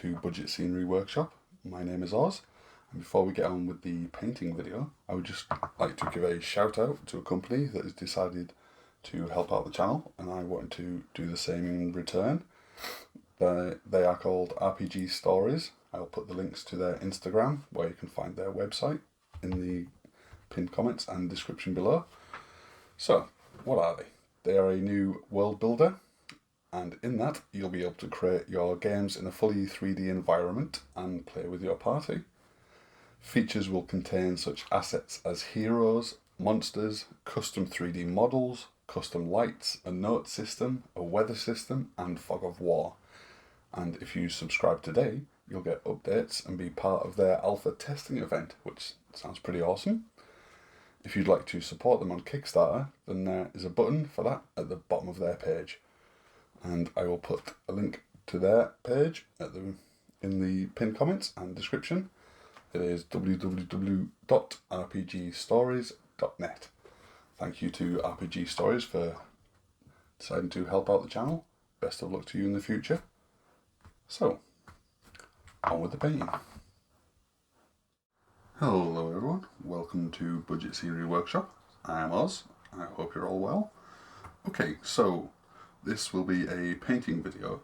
to Budget Scenery Workshop. My name is Oz, and before we get on with the painting video, I would just like to give a shout out to a company that has decided to help out the channel, and I wanted to do the same in return. They are called RPG Stories. I'll put the links to their Instagram, where you can find their website, in the pinned comments and description below. So, what are they? They are a new world builder, and in that you'll be able to create your games in a fully 3D environment and play with your party. Features will contain such assets as heroes, monsters, custom 3D models, custom lights, a note system, a weather system, and fog of war. And if you subscribe today, you'll get updates and be part of their alpha testing event, which sounds pretty awesome. If you'd like to support them on Kickstarter, then there is a button for that at the bottom of their page. And I will put a link to their page in the pinned comments and description. It is www.rpgstories.net. Thank you to RPG Stories for deciding to help out the channel. Best of luck to you in the future. So, on with the painting. Hello everyone, welcome to Budget Scenery Workshop. I am Oz, I hope you're all well. Okay, so this will be a painting video,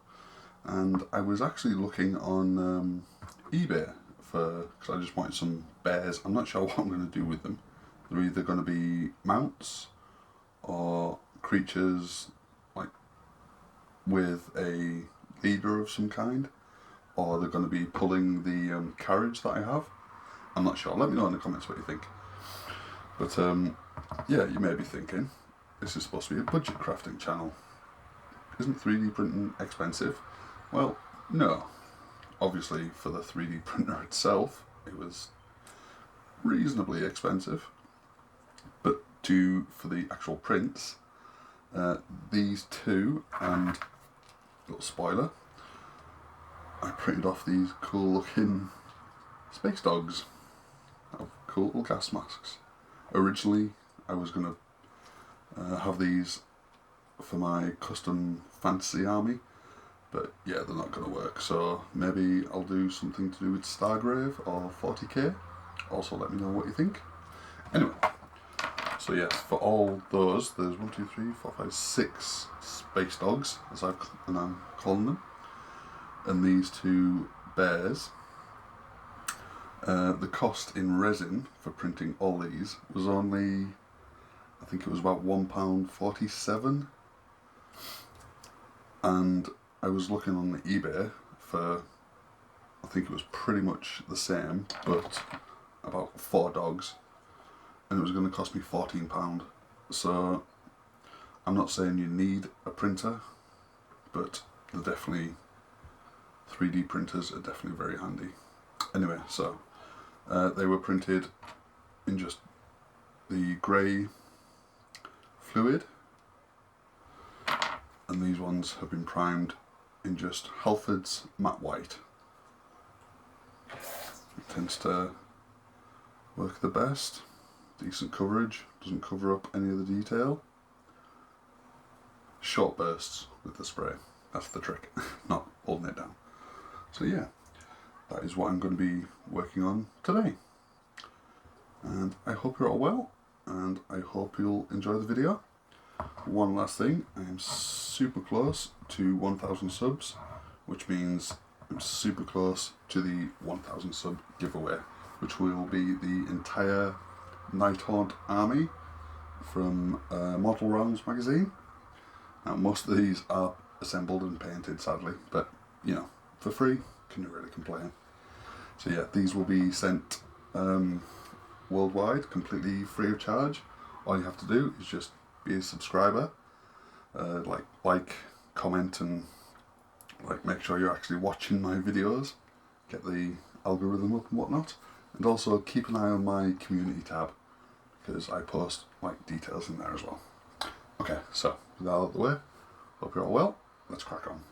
and I was actually looking on eBay because I just wanted some bears. I'm not sure what I'm going to do with them. They're either going to be mounts or creatures like with a leader of some kind, or they're going to be pulling the carriage that I have. I'm not sure. Let me know in the comments what you think. But yeah, you may be thinking, this is supposed to be a budget crafting channel. Isn't 3D printing expensive? Well, no. Obviously, for the 3D printer itself, it was reasonably expensive. But for the actual prints, these two, and little spoiler, I printed off these cool looking space dogs of cool gas masks. Originally, I was going to have these for my custom fantasy army, but yeah, they're not going to work, so maybe I'll do something to do with Stargrave or 40k. Also let me know what you think. Anyway, so yes, for all those, there's 1, 2, 3, 4, 5, 6 space dogs, as I'm calling them, and these two bears. The cost in resin for printing all these was only, I think it was about £1.47, and I was looking on eBay for, I think it was pretty much the same, but about 4 dogs, and it was going to cost me £14. So I'm not saying you need a printer, but they're definitely, 3D printers are definitely very handy. Anyway, so they were printed in just the grey fluid, and these ones have been primed in just Halford's matte white. It tends to work the best. Decent coverage, doesn't cover up any of the detail. Short bursts with the spray, that's the trick, not holding it down. So yeah, that is what I'm going to be working on today. And I hope you're all well, and I hope you'll enjoy the video. One last thing, I am super close to 1,000 subs, which means I'm super close to the 1,000 sub giveaway, which will be the entire Nighthaunt army from Model Rounds magazine. Now, most of these are assembled and painted, sadly, but you know, for free, can you really complain? So yeah, these will be sent worldwide, completely free of charge. All you have to do is just be a subscriber, like, comment, and make sure you're actually watching my videos, get the algorithm up and whatnot, and also keep an eye on my community tab, because I post details in there as well. Okay, so with that out of the way, hope you're all well, let's crack on.